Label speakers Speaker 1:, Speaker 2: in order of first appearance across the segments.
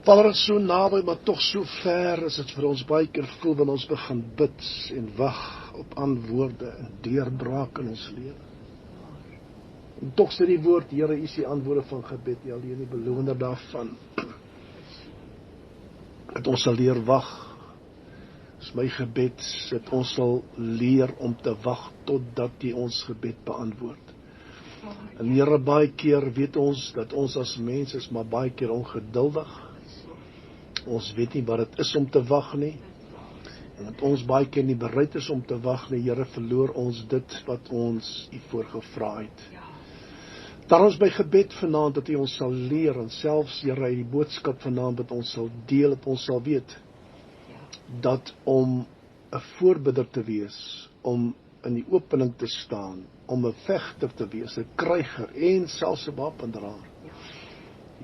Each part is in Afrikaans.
Speaker 1: Vader, is so naby, maar tog so ver, is dit vir ons baie keer voel, wanneer ons begin bid en wag op antwoorde en deurbraak in ons lewe. En tog sê die woord, Here, U is die antwoorde van gebed, U alleen die beloner daarvan. Dat ons sal leer wag, is my gebed, dat ons sal leer om te wag, totdat U ons gebed beantwoord. En Here, baie keer weet ons, dat ons as mens is, maar baie keer ongeduldig. Ons weet nie wat het is om te wag nie. En dat ons baie keer nie bereid is om te wag nie, Here, verloor ons dit wat ons U voorgevra het. Daarom is by gebed vanaand dat U ons sal leer, en selfs, Here, uit die boodskap vanaand wat ons sal deel, dat ons sal weet, dat om 'n voorbidder te wees, om in die opening te staan, om 'n vegter te wees, 'n kryger en selfs 'n wapendraer.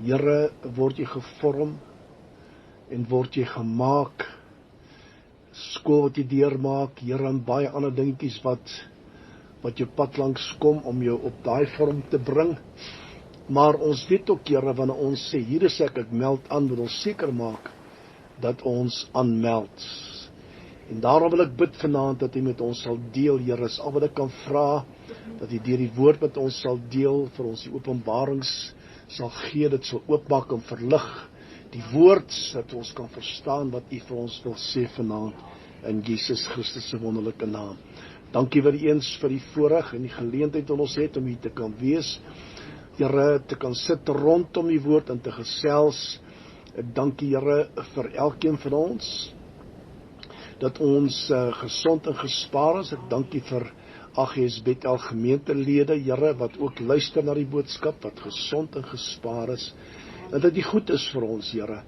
Speaker 1: Here, word jy gevorm en word jy gemaak, skool wat jy deurmaak, Here, en baie ander dingetjies wat jou pad langs kom, om jou op daai vorm te bring. Maar ons weet ook, Here, wanneer ons sê, hier is ek meld aan, moet ons seker maak, dat ons aanmeld. En daarom wil ek bid vanaand, dat U met ons sal deel, Here, is al wat ek kan vra, dat U deur die woord met ons sal deel, vir ons die openbarings sal gee, dit sal oopmaak en verlig, die woord, dat ons kan verstaan wat U vir ons wil sê vanaand, in Jesus Christus se wonderlike naam. Dankie weer eens vir die voorreg en die geleentheid wat ons het, om hier te kan wees, Here, te kan sit rondom die woord en te gesels. Ek dankie, Here, vir elkeen van ons, dat ons gesond en gespaar is. Ek dankie vir AGS Bethel gemeentelede, Here, wat ook luister na die boodskap, wat gesond en gespaar is, en dat die goed is vir ons, Here,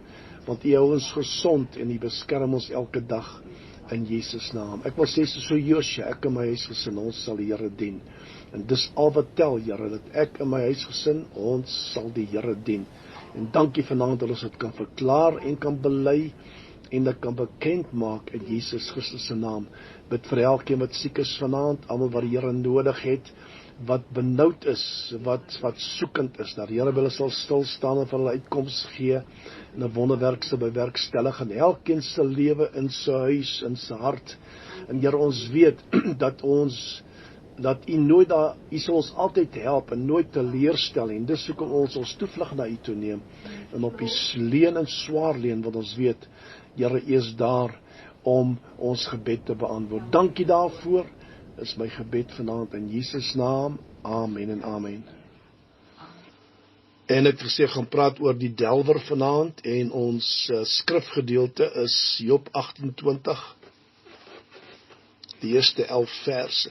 Speaker 1: want U hou ons gesond en U beskerm ons elke dag, in Jesus naam. Ek wil sê, so Josua, ek en my huisgesin, ons sal die Here dien. En dis al wat tel, Here, dat ek en my huisgesin, ons sal die Here dien. En dankie vanaand dat ons dit kan verklaar en kan bely, en dit kan bekend maak in Jesus Christus se naam. Bid vir elkeen wat siek is vanaand, almal wat die Here nodig het, wat benoud is, wat soekend is, dat die Here hulle sal stil staan en vir hulle uitkoms gee, en 'n wonderwerk sal bewerkstellig in elkeen se lewe, in sy huis, in sy hart. En Here, ons weet dat U nooit daar, U sal ons altyd help en nooit teleurstel, en dis hoekom ons toevlug na U toe neem, en op U leen en swaar leen, wat ons weet, Here, U is daar om ons gebed te beantwoord. Dankie daarvoor, is my gebed vanaand in Jesus naam, amen en amen. En ek het gesê, gaan praat oor die delwer vanaand, en ons skrifgedeelte is Job 28, die eerste 11 verse.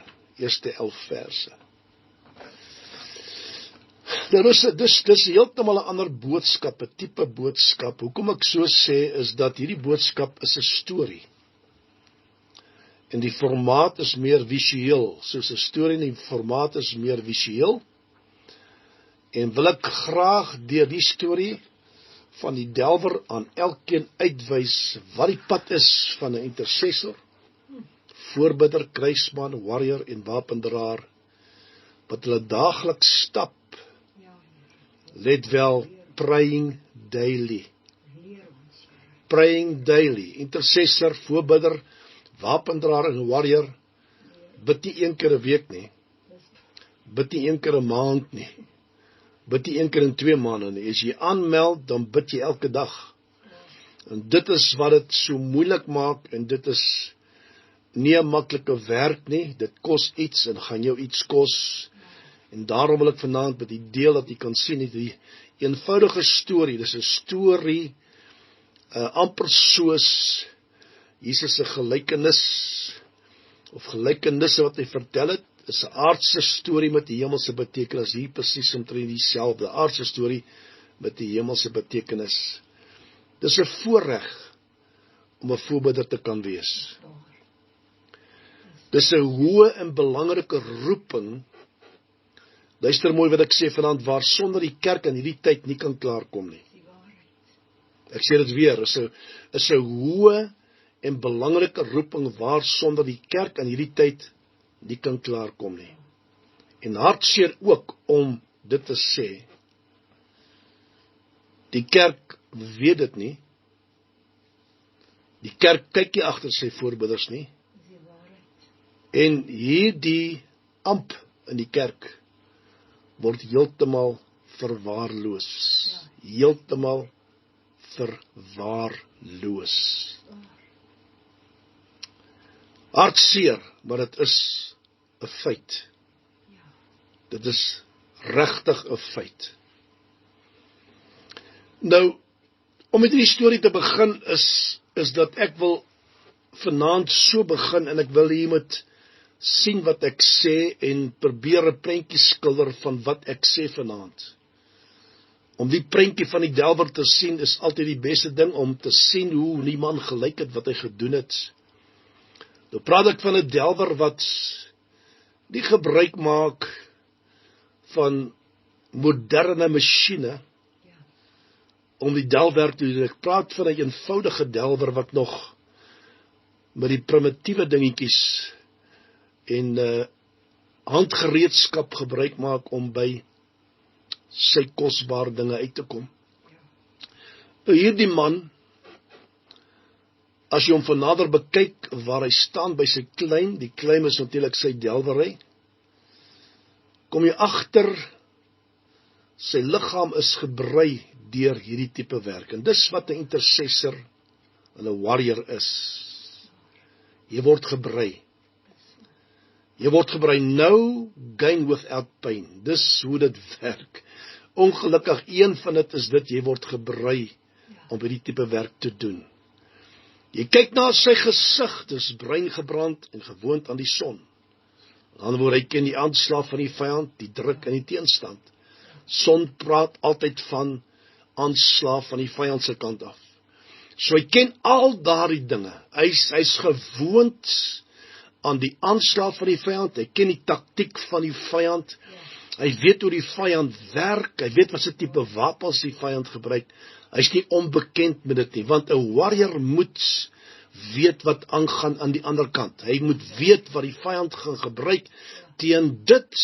Speaker 1: Dis heeltemal 'n ander boodskap, 'n tipe boodskap. Hoekom ek so sê, is dat hierdie boodskap is 'n storie. En die formaat is meer visueel, soos 'n storie, en die formaat is meer visueel. En wil ek graag deur die storie van die delwer aan elkeen uitwys wat die pad is van 'n intercessor, voorbidder, kruisman, warrior en wapendraer, wat hulle daagliks stap. Let wel, praying daily. Praying daily. Intercessor, voorbidder, wapendraer en warrior, bid nie een keer 'n week nie. Bid nie een keer 'n maand nie. Bid nie een keer in 2 maande nie. As jy aanmeld, dan bid jy elke dag. En dit is wat dit so moeilik maak, en dit is nie 'n maklike werk nie. Dit kos iets en gaan jou iets kos. En daarom wil ek vanaand met die deel dat jy kan sien, die eenvoudige storie, dis 'n storie, amper soos Jesus se gelykenis, of gelykenisse wat hy vertel het, is 'n aardse storie met die hemelse betekenis, hier presies omtrent dieselfde, aardse storie met die hemelse betekenis. Dis 'n voorreg om 'n voorbidder te kan wees. Dis 'n hoë en belangrike roeping. Luister mooi wat ek sê vanaand, waar sonder die kerk in hierdie tyd nie kan klaarkom nie. Ek sê dit weer, is 'n hoë en belangrike roeping waar sonder die kerk in hierdie tyd nie kan klaarkom nie. En hartseer ook om dit te sê. Die kerk weet dit nie. Die kerk kyk nie agter sy voorbidders nie. En hierdie amp in die kerk word heeltemal verwaarloos. Heeltemal verwaarloos. Hartseer, maar dit is 'n feit. Dit is regtig 'n feit. Nou, om met hierdie storie te begin is dat ek wil vanaand so begin en ek wil hê jy moet sien wat ek sê en probeer 'n prentjie skilder van wat ek sê vanaand. Om die prentjie van die delwer te sien is altyd die beste ding om te sien hoe die man gelyk het wat hy gedoen het. Nou praat ek van 'n delwer wat nie gebruik maak van moderne masjiene om die delwerk te doen. Ek praat van 'n eenvoudige delwer wat nog met die primitiewe dingetjies en handgereedskap gebruik maak om by sy kosbare dinge uit te kom. Hierdie man, as jy hom van nader bekyk waar hy staan by sy klein, die klein is natuurlik sy delwery, kom jy agter sy liggaam is gebrei deur hierdie tipe werk. En dis wat 'n intercessor en 'n warrior is. Jy word gebrei. Jy word gebrei, no gain without pain. Dis hoe dit werk. Ongelukkig een van dit is dit, jy word gebrei om hierdie tipe werk te doen. Jy kyk na sy gesig, dis bruin gebrand en gewoond aan die son. Aan die ander woord, hy ken die aanslag van die vyand, die druk en die teenstand. Son praat altyd van aanslag van die vyand se kant af. So hy ken al daardie dinge. Hy's gewoond aan die aanslag van die vyand, hy ken die taktiek van die vyand. Hy weet hoe die vyand werk, hy weet wat se tipe wapens die vyand gebruik. Hy's nie onbekend met dit nie, want 'n warrior moet weet wat aangaan aan die ander kant. Hy moet weet wat die vyand gaan gebruik teen dit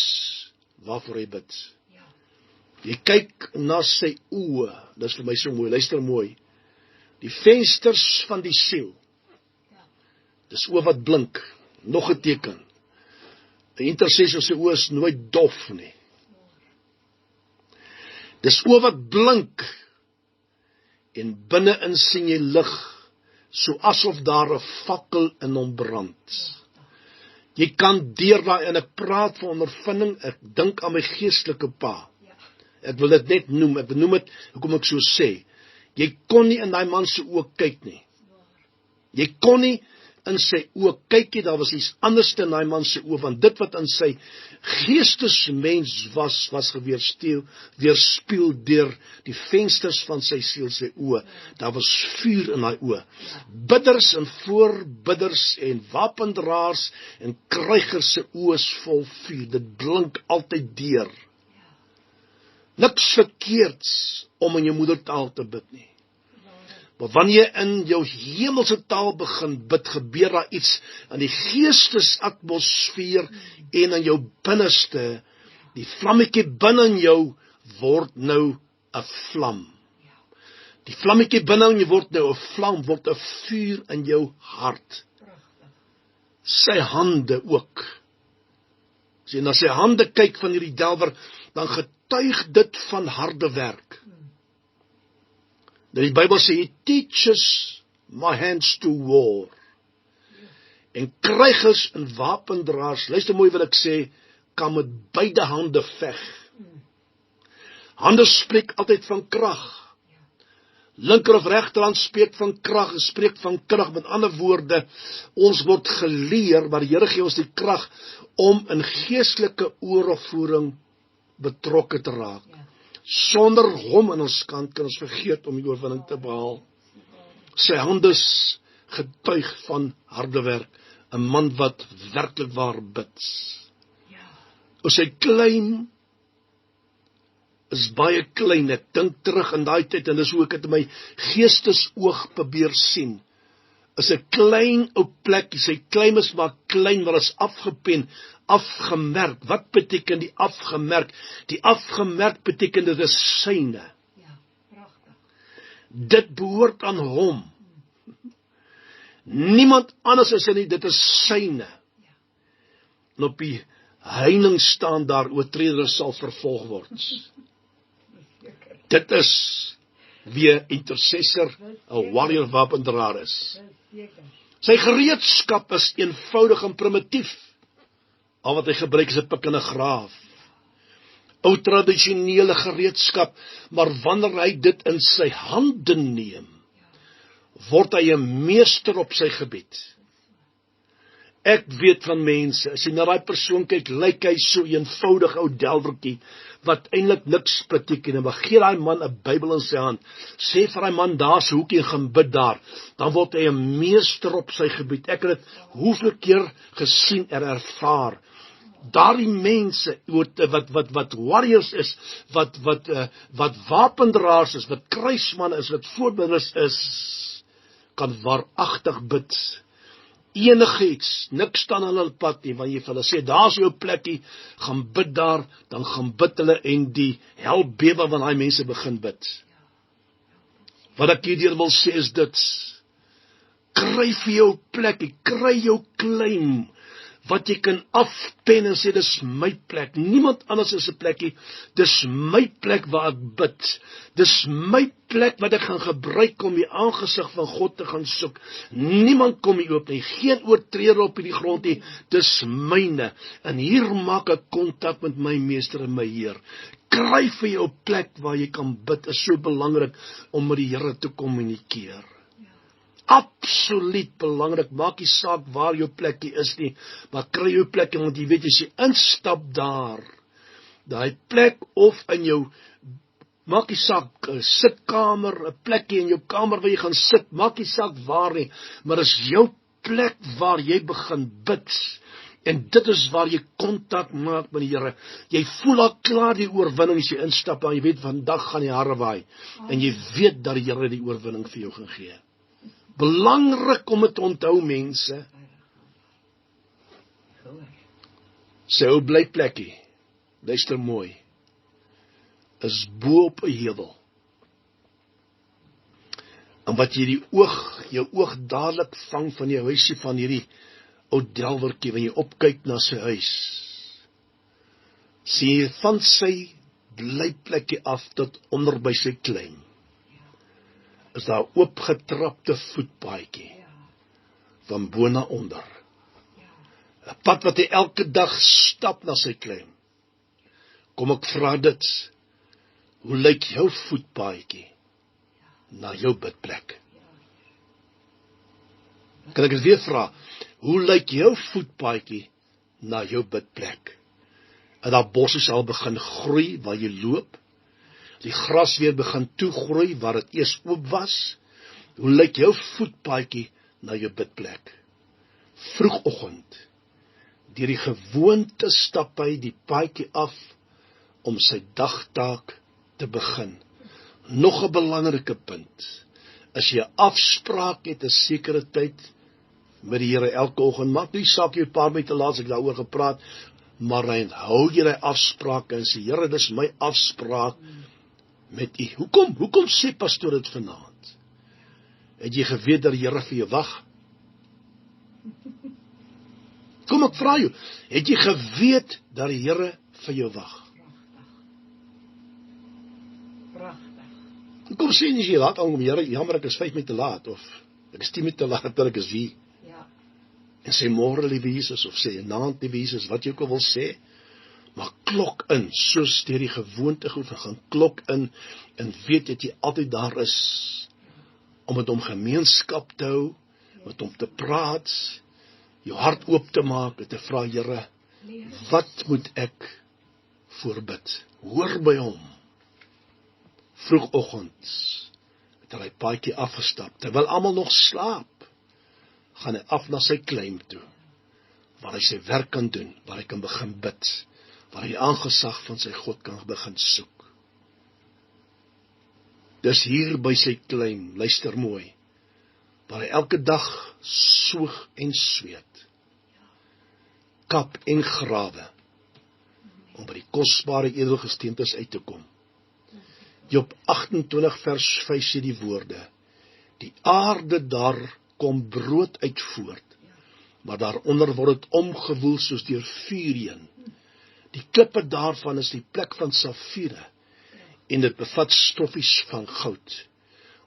Speaker 1: waarvoor hy bid. Jy kyk na sy oë, dis vir my so mooi, luister mooi. Die vensters van die siel. Dis oë wat blink, nog 'n teken. 'n Intercessor se oë is nooit dof nie. Dis oë wat blink en binne-in sien jy lig, so asof daar 'n fakkel in hom brand. Jy kan deur daai, en ek praat van ondervinding, ek dink aan my geestelike pa. Ek wil dit net noem, ek benoem dit, hoekom ek so sê. Jy kon nie in daai man se oë kyk nie. Jy kon nie in sy oë kyk nie, daar was iets anders in daai man se oë, want dit wat in sy geestesmens was weerspieël deur die vensters van sy siel, sy oë. Daar was vuur in daai oë. Bidders en voorbidders en wapendraers en krygers se oë is vol vuur, dit blink altyd deur. Niks verkeerds om in jou moedertaal te bid nie. Maar wanneer jy in jou hemelse taal begin bid, gebeur daar iets aan die geestesatmosfeer en aan jou binneste. Die vlammetjie binne in jou word nou 'n vlam. Die vlammetjie binne in jou word nou 'n vlam, word 'n vuur in jou hart. Sy hande ook. As jy na sy hande kyk van hierdie delwer, dan getuig dit van harde werk. Die Bybel sê, he teaches my hands to war. En krygers en wapendraers, luister mooi wat ek sê, kan met beide hande veg. Hande spreek altyd van krag. Linker of regterhand spreek van krag, spreek van krag. Met ander woorde, ons word geleer, maar die Here gee ons die krag om in geestelike oorlogvoering betrokke te raak. Sonder hom in ons kant kan ons vergeet om die oorwinning te behaal. Sy hande getuig van harde werk, 'n man wat werklik waar bid. Sy klein is baie klein. Ek dink terug in daai tyd en dis hoe ek dit in my geestesoog probeer sien. Is 'n klein ou plekkie, sy klein is maar klein, maar is afgepen, afgemerk. Wat beteken die afgemerk? Die afgemerk beteken dit is syne. Dit behoort aan hom. Niemand anders is nie, dit is syne. En op die heining staan daar, oortreders sal vervolg word. Dit is wie 'n intercessor, 'n warrior wapendraer is. Sy gereedskap is eenvoudig en primitief. Al wat hy gebruik is 'n pik en 'n graaf. Ou tradisionele gereedskap, maar wanneer hy dit in sy hande neem, word hy 'n meester op sy gebied. Ek weet van mense, as jy na daai persoon kyk, lyk hy so eenvoudig ou delwertjie, wat eintlik niks beteken, maar gee daai man 'n Bybel in sy hand, sê vir daai man, daar's 'n hoekie, gaan bid daar, dan word hy 'n meester op sy gebied. Ek het dit hoeveel keer gesien en ervaar. Daardie mense wat warriors is, wat wapendraers is, wat kruismanne is, wat voorbinders is, kan waaragtig bid. Enige iets, niks staan aan hulle pad nie, want jy vir hulle sê, daar's jou plekkie, gaan bid daar, dan gaan bid hulle en die hel bewe wanneer daai mense begin bid. Wat ek hierdeur wil sê is dit, kry vir jou plekkie, kry jou claim, wat jy kan afpen en sê, dis my plek, niemand anders is 'n plekkie, dis my plek waar ek bid, dis my plek wat ek gaan gebruik om die aangesig van God te gaan soek, niemand kom hier oop nie, geen oortreder op die grond nie, dis myne, en hier maak ek kontak met my meester en my Heer. Kry vir jou plek waar jy kan bid, is so belangrik om met die Here te kommunikeer. Absoluut belangrik, maak nie saak waar jou plekkie is nie, maar kry jou plekkie, want jy weet, as jy instap daar, daai plek of in jou, maak nie saak, sitkamer, 'n plekkie in jou kamer waar jy gaan sit, maak nie saak waar nie, maar is jou plek waar jy begin bid, en dit is waar jy kontak maak met die Here. Jy voel al klaar die oorwinning as jy instap, en jy weet, vandag gaan die harre waai, en jy weet dat die Here die oorwinning vir jou gaan gee. Belangrik om het te onthou, mense. Sy ou blyplekkie, luister mooi, is bo op 'n heuwel. En wat jy jou oog dadelik vang van die huisie van hierdie ou delwertjie, wanneer jy opkyk na sy huis, sien jy van sy blyplekkie af tot onder by sy klein, is daar 'n oopgetrapte voetpaadjie, van bo na onder. 'n Pad wat hy elke dag stap na sy klein. Kom ek vra dit, hoe lyk jou voetpaadjie na jou bidplek? Kan ek dit weer vra, hoe lyk jou voetpaadjie na jou bidplek? En daar bosse sal begin groei waar jy loop, die gras weer begin toegroei waar dit eers oop was. Hoe lyk jou voetpaadjie na jou bidplek? Vroegoggend, deur die gewoonte stap hy die paadjie af om sy dagtaak te begin. Nog 'n belangrike punt, as jy 'n afspraak het 'n sekere tyd met die Here elke oggend, maak nie saak jy 'n paar minute laat ek daaroor gepraat, maar hou jy daai afsprake en sê, Here, dis my afspraak met U. Hoekom sê pastoor dit vanaand? Het jy geweet dat die Here vir jou wag? Kom ek vra jou, het jy geweet dat die Here vir jou wag? Pragtig. Kom sê nie as jy laat aankom, Here, jammer ek is 5 minute te laat, of ek is 10 minute te laat, dat ek is hier. Ja. En sê môre, liewe Jesus, of sê naand, liewe Jesus, wat jy ook al wil sê, maar klok in, soos deur die gewoonte goed, gaan klok in, en weet dat jy altyd daar is, om met hom gemeenskap te hou, met hom te praat, jou hart oop te maak, en te vra, Here, wat moet ek voorbid? Hoor by hom. Vroegoggend, het hy paadjie afgestap, terwyl almal nog slaap, gaan hy af na sy klein toe, waar hy sy werk kan doen, waar hy kan begin bid, waar hy die aangesag van sy God kan begin soek. Dis hier by sy klein, luister mooi, waar hy elke dag soeg en sweet, kap en grawe, om by die kosbare edelgesteentes uit te kom. Job 28 vers 5 sê die woorde: die aarde daar kom brood uit voort, maar daaronder word dit omgewoel soos deur vuur heen. Die klippe daarvan is die plek van safiere, en dit bevat stoffies van goud.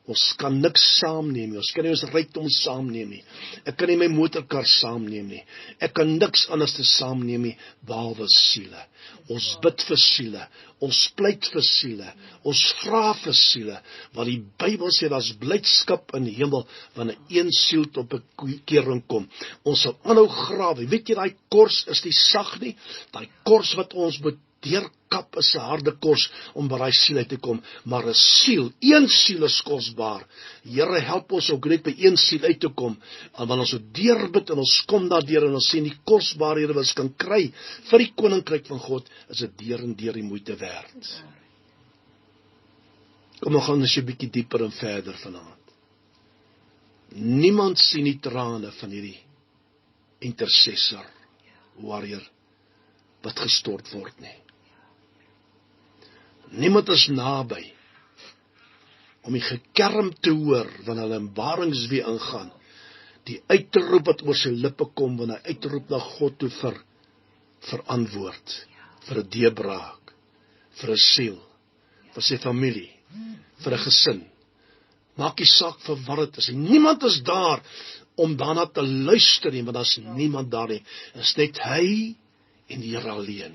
Speaker 1: Ons kan niks saamneem nie, ons kan nie ons rykdom saamneem nie, ek kan nie my motorkar saamneem nie, ek kan niks anders te saamneem nie, behalwe siele. Ons bid vir siele, ons pleit vir siele, ons vra vir siele, want die Bybel sê, daar's blydskap in die hemel, wanneer een siel tot bekering kom. Ons sal aanhou grawe, weet jy, daai kors is nie sag nie, daai kors wat ons moet deurkap is 'n harde kors om by daai siel uit te kom, maar 'n siel, een siel is kosbaar. Here, help ons ook net by een siel uit te kom, en wanneer ons het deurbid en ons kom daardeur en ons sien die kosbaarhede wat ons kan kry vir die koninkryk van God, is dit deur en deur die moeite werd. Kom, ons gaan 'n bietjie dieper en verder vanaand. Niemand sien die trane van hierdie intercessor, warrior, wat gestort word nie. Niemand is naby om die gekerm te hoor wanneer hulle in baringswee ingaan, die uitroep wat oor sy lippe kom, wanneer hy uitroep na God toe vir antwoord, vir 'n deurbraak, vir 'n siel, vir sy familie, vir 'n gesin. Maak nie saak vir wat dit is. Niemand is daar om daarna te luister nie, want daar's niemand daar nie. Dit is net hy en die Here alleen.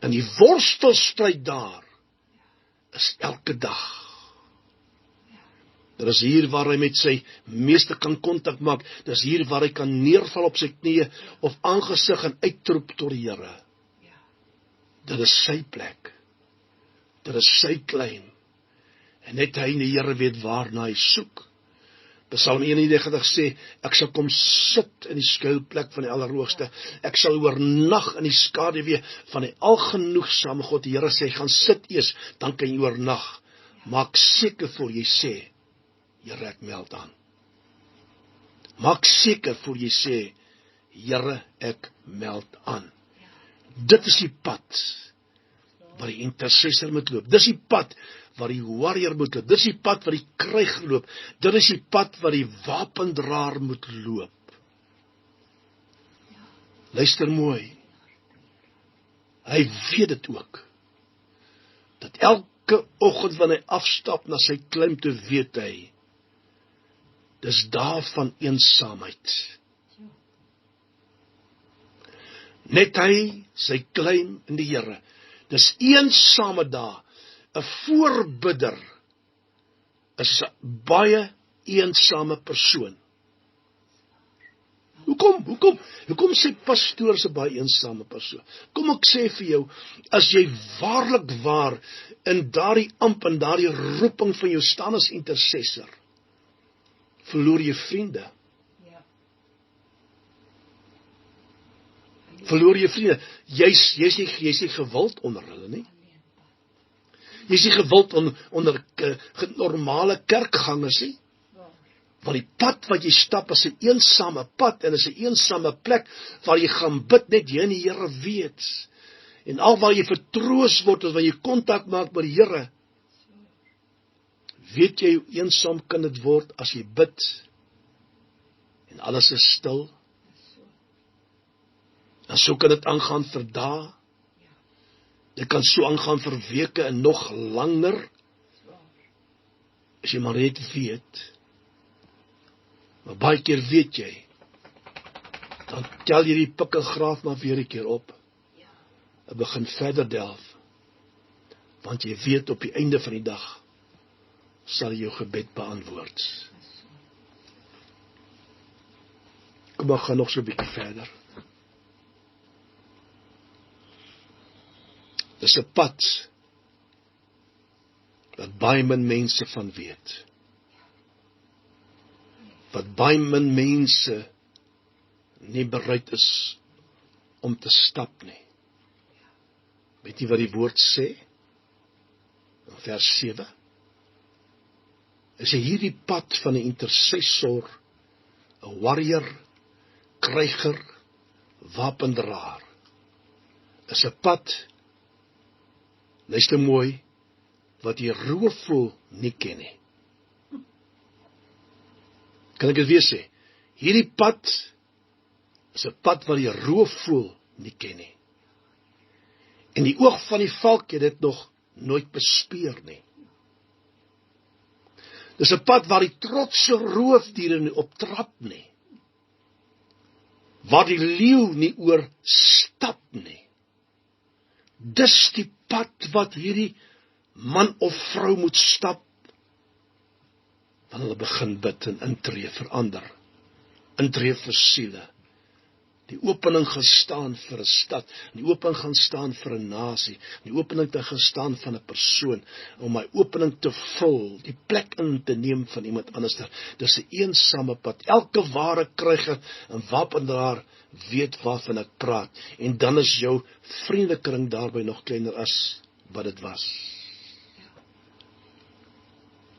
Speaker 1: En die worstelstryd daar is elke dag. Dit is hier waar hy met sy meester kan kontak maak. Dit is hier waar hy kan neerval op sy knieë of aangesig en uitroep tot die Here. Dit is sy plek. Dit is sy claim. En net hy en die Here weet waarna hy soek. Psalm 91 sê, ek sal kom sit in die skuilplek van die Allerhoogste. Ek sal oornag in die skaduwee van die algenoegsame God. Die Here sê, gaan sit eers, dan kan jy oornag. Maak seker voor jy sê, Here, ek meld aan. Maak seker voor jy sê, Here, ek meld aan. Dit is die pad waar die intercessor moet loop. Dis die pad waar die warrior moet loop. Dis die pad waar die kryg loop. Dit is die pad waar die wapendraer moet loop. Luister mooi. Hy weet dit ook. Dat elke oggend wanneer hy afstap na sy klim toe, weet hy, dis dae van eensaamheid. Net hy, sy klim in die Here. Dis eensame dae. 'n Voorbidder is 'n baie eensame persoon. Hoekom sê pastoor is 'n baie eensame persoon? Kom ek sê vir jou, as jy waarlik waar in daardie amp en daardie roeping van jou staan as intercessor, verloor jy vriende. Verloor jy vriende. Jy's nie gewild onder hulle nie. Jy's nie gewild onder normale kerkgangers nie. Want die pad wat jy stap is 'n eensame pad en is 'n eensame plek waar jy gaan bid, net jy en die Here weet. En al waar jy vertroos word as wanneer jy kontak maak met die Here. Weet jy hoe eensaam kan dit word as jy bid en alles is stil? En so kan dit aangaan vir dae. Dit kan so aangaan vir weke en nog langer. As jy maar net weet. Maar baie keer weet jy, dan tel jy die pikkelgraaf maar weer 'n keer op. En begin verder delf. Want jy weet op die einde van die dag sal jou gebed beantwoord. Kom, ek gaan nog so 'n bietjie verder. Dis 'n pad wat baie min mense van weet. Wat baie min mense nie bereid is om te stap nie. Weet jy wat die woord sê? In vers 7. Is hierdie pad van 'n intercessor, 'n warrior, kryger, wapendraer. Is 'n pad, luister mooi, wat die roofvoël nie ken nie. Kan ek dit weer sê? Hierdie pad is 'n pad wat die roofvoël nie ken nie. En die oog van die valk het dit nog nooit bespeer nie. Dis 'n pad waar die trotse roofdiere nie optrap nie. Waar die leeu nie oor stap nie. Dis die pad wat hierdie man of vrou moet stap, wanneer hulle begin bid en intree verander, intree vir siele. Die opening gaan staan vir 'n stad, die opening gaan staan vir 'n nasie, die opening te gaan staan van 'n persoon, om my opening te vul, die plek in te neem van iemand anders. Dis 'n eensame pad. Elke ware kryger en wapendraer weet waarvan ek praat, en dan is jou vriendekring daarby nog kleiner as wat dit was.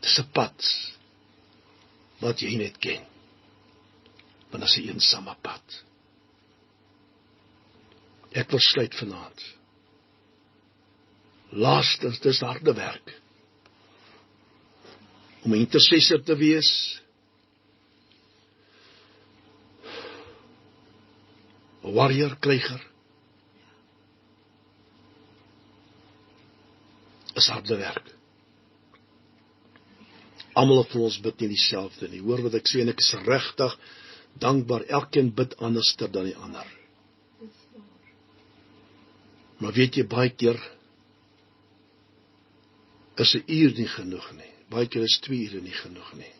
Speaker 1: Dis 'n pad wat jy net ken, want dit is 'n eensame pad. Ek wil sluit vanaand. Laastens, dis harde werk. Om 'n intercessor te wees, 'n warrior, kryger, is harde werk. Almal van ons bid nie dieselfde nie. Hoor wat ek sê, en ek is regtig dankbaar. Elkeen bid anderster dan die ander. Maar weet jy, baie keer is 'n uur nie genoeg nie. Baie keer is 2 ure nie genoeg nie.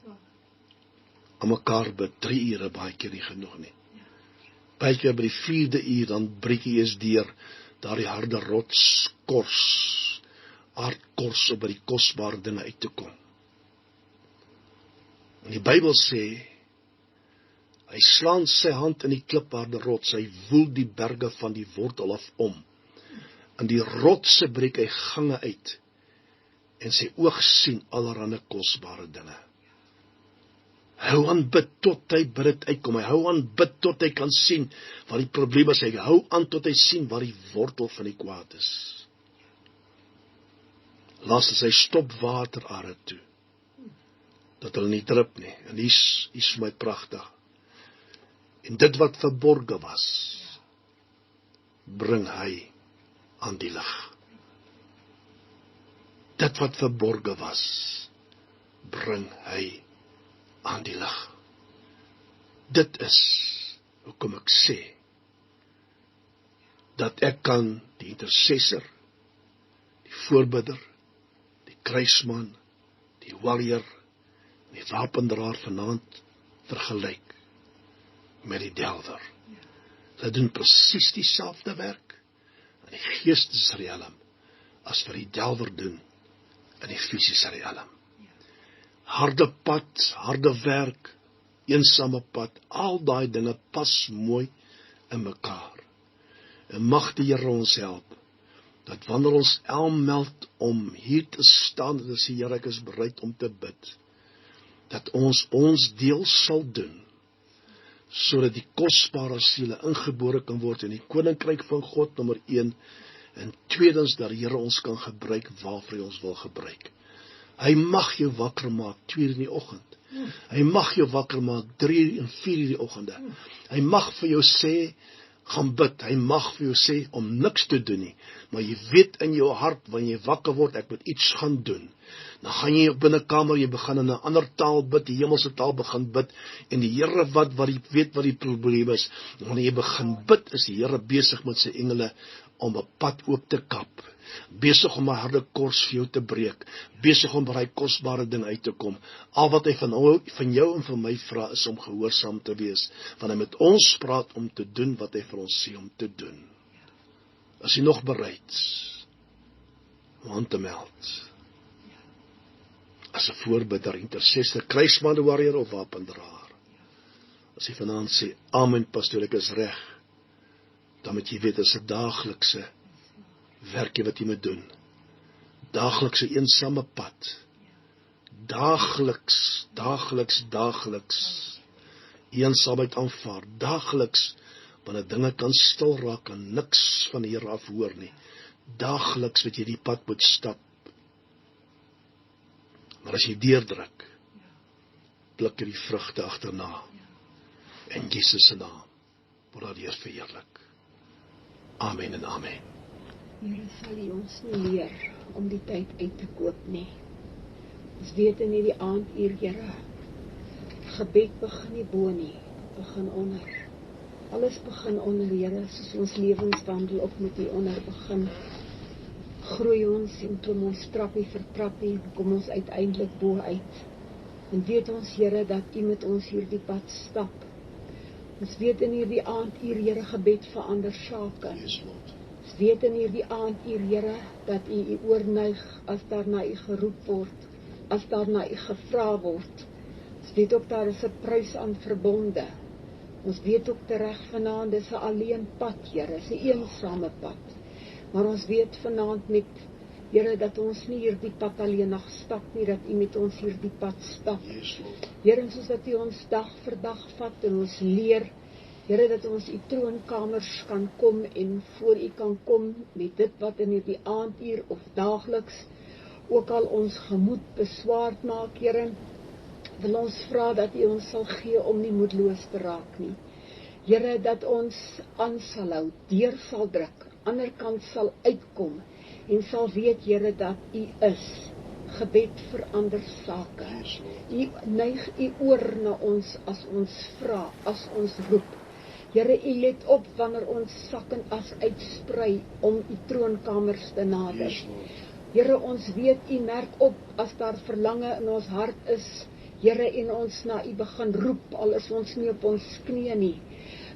Speaker 1: Aan mekaar bid 3 ure baie keer nie genoeg nie. Baie keer by die 4de uur, dan breek jy eens deur daardie harde rotskors, aardkors, om by die kosbare dinge uit te kom. En die Bybel sê, hy slaan sy hand in die klipharde rots, hy woel die berge van die wortel af om. In die rotse breek hy gange uit, en sy oog sien allerhande kosbare dinge. Hou aan bid tot hy by dit uitkom. Hy hou aan bid tot hy kan sien wat die probleem is. Hy hou aan tot hy sien wat die wortel van die kwaad is. Laastens, hy stop waterare toe, dat hulle nie drup nie. En hier's vir my pragtig. En dit wat verborge was, bring hy aan die lig. Dit wat verborge was, bring hy aan die lig. Dit is hoekom ek sê, dat ek kan die intercessor, die voorbidder, die kruisman, die warrior, die wapendraer vanaand vergelyk met die delwer. Hulle doen presies dieselfde werk in die geestesriem as vir die delwer doen in die fisiese riem. Harde pad, harde werk, eensame pad, al daai dinge pas mooi in mekaar. En mag die Here ons help, dat wanneer ons aanmeld om hier te staan, en sê, Here, ek is bereid om te bid, dat ons deel sal doen, sodat die kosbare siele ingebore kan word in die koninkryk van God, nommer 1, en tweedens, dat die Here ons kan gebruik waarvoor hy ons wil gebruik. Hy mag jou wakker maak 2 uur in die oggend. Hy mag jou wakker maak 3 uur en 4 uur die oggende. Hy mag vir jou sê, gaan bid. Hy mag vir jou sê om niks te doen nie. Maar jy weet in jou hart, wanneer jy wakker word, ek moet iets gaan doen. Dan gaan jy op binnekamer, jy begin in 'n ander taal bid, die hemelse taal begin bid, en die Here wat weet wat die probleem is. Wanneer jy begin bid, is die Here besig met sy engele om 'n pad oop te kap. Besig om 'n harde kors vir jou te breek, besig om by daai kosbare ding uit te kom. Al wat hy van jou en van my vra is om gehoorsaam te wees, want hy met ons praat om te doen wat hy vir ons sê om te doen. Is jy nog bereid om aan te meld? As 'n voorbidder, intercessor, kruisman, warrior of wapendraer. As jy vanaand sê, amen pastoor, ek is reg, dan moet jy weet, is 'n daaglikse werkie wat jy moet doen. Daaglikse eensame pad. Daagliks. Eensaamheid aanvaar. Daagliks, wanneer dinge kan stil raak en niks van die Here af hoor nie. Daagliks wat jy die pad moet stap. Maar as jy deurdruk, pluk jy die vrugte agterna. In Jesus se naam word daar Heer verheerlik. Amen en amen.
Speaker 2: Here, sal U ons nie leer om die tyd uit te koop nie. Ons weet in hierdie aanduur, Here, gebed begin nie bo nie, begin onder. Alles begin onder, Here, soos ons lewenswandel op met U onder begin. Groei ons en klim ons trappie vir trappie, kom ons uiteindelik bo uit. En weet ons, Here, dat U met ons hierdie pad stap. Ons weet in hierdie aanduur, Here, gebed verander sake.
Speaker 1: Yes, Lord.
Speaker 2: Ons weet in hierdie aanduur, Here, dat U oorneig as daar na U geroep word, as daar na U gevra word. Ons weet ook daar is 'n prys aan verbonde. Ons weet ook tereg vanaand, dis 'n alleen pad, Here, dis 'n eensame pad. Maar ons weet vanaand met, Here, dat ons nie hierdie pad alleenig stap nie, dat U met ons hierdie pad stap.
Speaker 1: Yes, Lord.
Speaker 2: Here, soos dat U ons dag vir dag vat en ons leer, Here, dat ons U troonkamers kan kom en voor U kan kom met dit wat in hierdie aanduur of daagliks ook al ons gemoed beswaard maak, Here, wil ons vra dat U ons sal gee om nie moedeloos te raak nie. Here, dat ons aan sal hou, deur sal druk, ander kant sal uitkom en sal weet, Here, dat U is. Gebed verander sake.
Speaker 1: Yes, Lord.
Speaker 2: U neig U oor na ons as ons vra, as ons roep. Here, U let op wanneer ons sak en as uitsprei om U troonkamers te nader.
Speaker 1: Yes, Lord.
Speaker 2: Here, ons weet U merk op as daar verlange in ons hart is, Here, en ons na U begin roep, al is ons nie op ons knieë nie.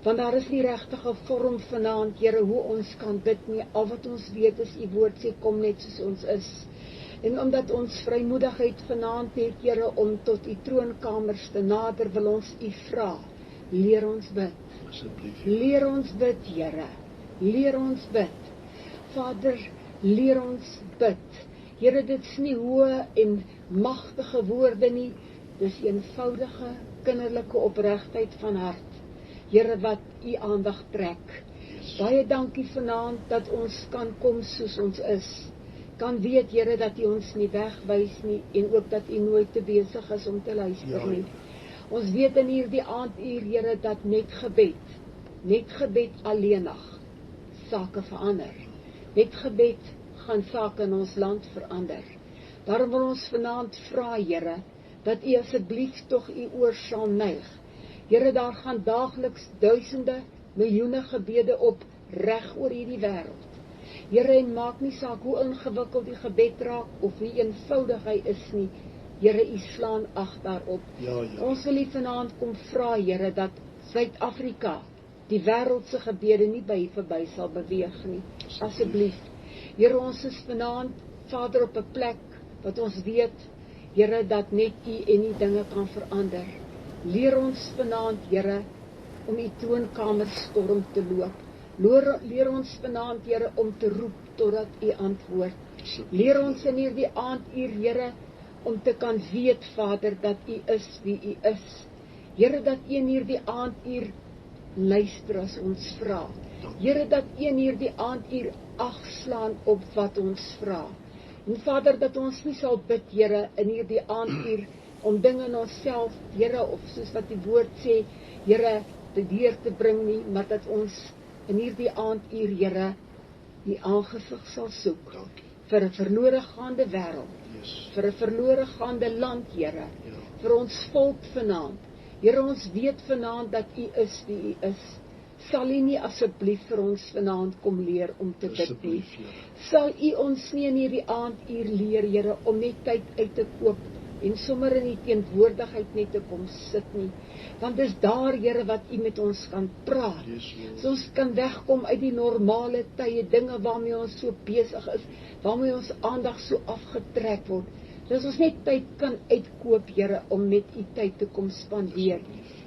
Speaker 2: Want daar is nie regtige vorm vanaand, Here, hoe ons kan bid nie. Al wat ons weet is U woord sê, kom net soos ons is. En omdat ons vrymoedigheid vanaand het, Here, om tot U troonkamers te nader, wil ons U vra, leer ons bid.
Speaker 1: Asseblief.
Speaker 2: Leer ons bid, Here. Leer ons bid. Vader, leer ons bid. Here, dit is nie hoë en magtige woorde nie, dis eenvoudige, kinderlike opregtheid van hart. Here, wat U aandag trek.
Speaker 1: Yes.
Speaker 2: Baie dankie vanaand dat ons kan kom soos ons is. Kan weet, Here, dat U ons nie wegwys nie en ook dat U nooit te besig is om te luister nie. Ons weet in hierdie aanduur, Here, dat net gebed alleenig sake verander. Net gebed gaan sake in ons land verander. Daarom wil ons vanaand vra, Here, dat U asseblief tog U oor sal neig. Here, daar gaan daagliks duisende, miljoene gebede op reg oor hierdie wêreld. Here, en maak nie saak hoe ingewikkeld die gebed raak of hoe eenvoudig hy is nie. Here, U slaan ag daarop.
Speaker 1: Ja.
Speaker 2: Ons wil U vanaand kom vra, Here, dat Suid-Afrika die wêreldse gebede nie by U verby sal beweeg nie. Asseblief. Here, ons is vanaand, Vader, op 'n plek wat ons weet, Here, dat net U en U dinge kan verander. Leer ons vanaand, Here, om U troonkamer storm te loop. Leer ons vanaand, Here, om te roep totdat U antwoord. Leer ons in hierdie aanduur, Here, om te kan weet, Vader, dat U is wie U is. Here, dat U in hierdie aanduur luister as ons vra. Here, dat U in hierdie aanduur ag slaan op wat ons vra. En Vader, dat ons nie sal bid, Here, in hierdie aanduur om dinge in onsself, Here, of soos wat die woord sê, Here, te deur te bring nie, maar dat ons in hierdie aanduur, Here, die aangesig sal soek.
Speaker 1: Dankie.
Speaker 2: Vir 'n verlore gaande wêreld.
Speaker 1: Yes.
Speaker 2: Vir 'n verlore gaande land, Here.
Speaker 1: Ja.
Speaker 2: Vir ons volk vanaand. Here, ons weet vanaand dat U is wie U is. Sal U nie asseblief vir ons vanaand kom leer om te bid nie?
Speaker 1: Asseblief, Here.
Speaker 2: Sal U ons nie in hierdie aanduur leer, Here, om net tyd uit te koop en sommer in U teenwoordigheid net te kom sit nie. Want dis daar, Here, wat U met ons kan praat.
Speaker 1: Yes, Lord.
Speaker 2: So ons kan wegkom uit die normale tye, dinge waarmee ons so besig is, waarmee ons aandag so afgetrek word. Dat ons net tyd kan uitkoop, Here, om met U tyd te kom spandeer.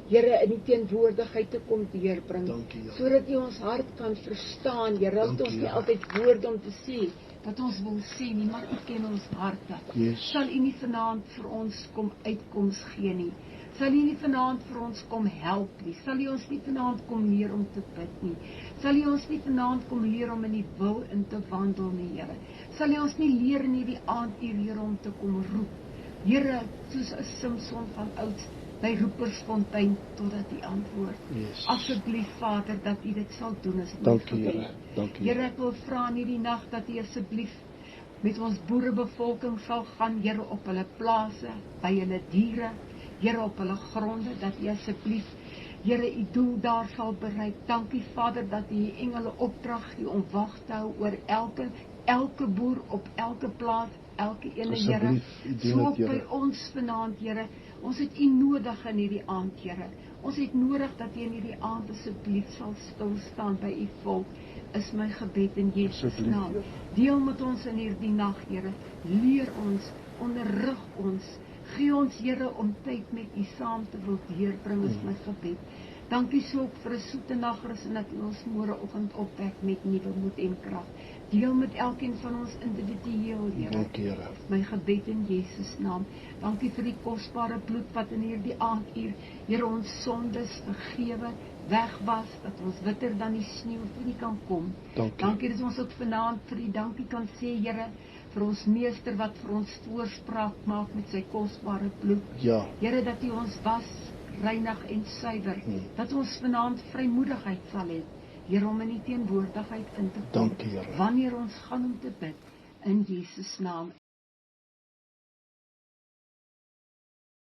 Speaker 2: Here, in die teenwoordigheid te kom deurbring.
Speaker 1: Dankie, Here.
Speaker 2: Sodat U ons hart kan verstaan, Here. Dat
Speaker 1: Dankie,
Speaker 2: ons nie
Speaker 1: Here.
Speaker 2: altyd woorde om te sê wat ons wil sê nie, maar U ken ons harte.
Speaker 1: Yes.
Speaker 2: Sal U nie vanaand vir ons kom uitkoms gee nie. Sal U nie vanaand vir ons kom help nie. Sal U ons nie vanaand kom leer om te bid nie. Sal U ons nie vanaand kom leer om in die wil in te wandel nie, Here. Sal U ons nie leer in hierdie aanduur, Here, om te kom roep. Here, soos 'n Samson van ouds, by Roepersfontein, totdat U antwoord.
Speaker 1: Yes.
Speaker 2: Asseblief, Vader, dat U dit sal doen, is my
Speaker 1: Dankie,
Speaker 2: gebed.
Speaker 1: Here. Dankie.
Speaker 2: Here, ek wil vra in hierdie nag, dat U asseblief met ons boerebevolking sal gaan, Here, op hulle plase, by hulle diere, Here, op hulle gronde, dat U asseblief, Here, U doel daar sal bereik. Dankie, Vader, dat U die engele opdrag gee om wag te hou oor elke boer op elke plaas, elke ene, Here.
Speaker 1: Asseblief, U doen
Speaker 2: So
Speaker 1: dit,
Speaker 2: ook by
Speaker 1: Here.
Speaker 2: ons vanaand, Here. Ons het U nodig in hierdie aand, Here. Ons het nodig dat U in hierdie aand asseblief sal stil staan by U volk, is my gebed in Jesus
Speaker 1: Asseblief,
Speaker 2: naam.
Speaker 1: Here.
Speaker 2: Deel met ons in hierdie nag, Here. Leer ons, onderrig ons. Gee ons, Here, om tyd met U saam te wil deurbring, is my gebed. Dankie so ook vir 'n soete nagrus en dat U ons môreoggend opwek met nuwe moed en krag. Deel met elkeen van ons individueel, Here.
Speaker 1: Dankie, Here.
Speaker 2: My gebed in Jesus naam. Dankie vir die kosbare bloed wat in hierdie aanduur, Here, ons sondes vergewe, wegwas, dat ons witter dan die sneeu vir U kan kom.
Speaker 1: Dankie.
Speaker 2: Dankie dat ons ook vanaand vir U dankie kan sê, Here, vir ons meester wat vir ons voorspraak maak met sy kosbare bloed.
Speaker 1: Ja.
Speaker 2: Here, dat U ons was, reinig en suiwer, dat ons vanaand vrymoedigheid sal hê, Here, om in U teenwoordigheid in te kom.
Speaker 1: Dankie, Here.
Speaker 2: Wanneer ons gaan om te bid, in Jesus naam.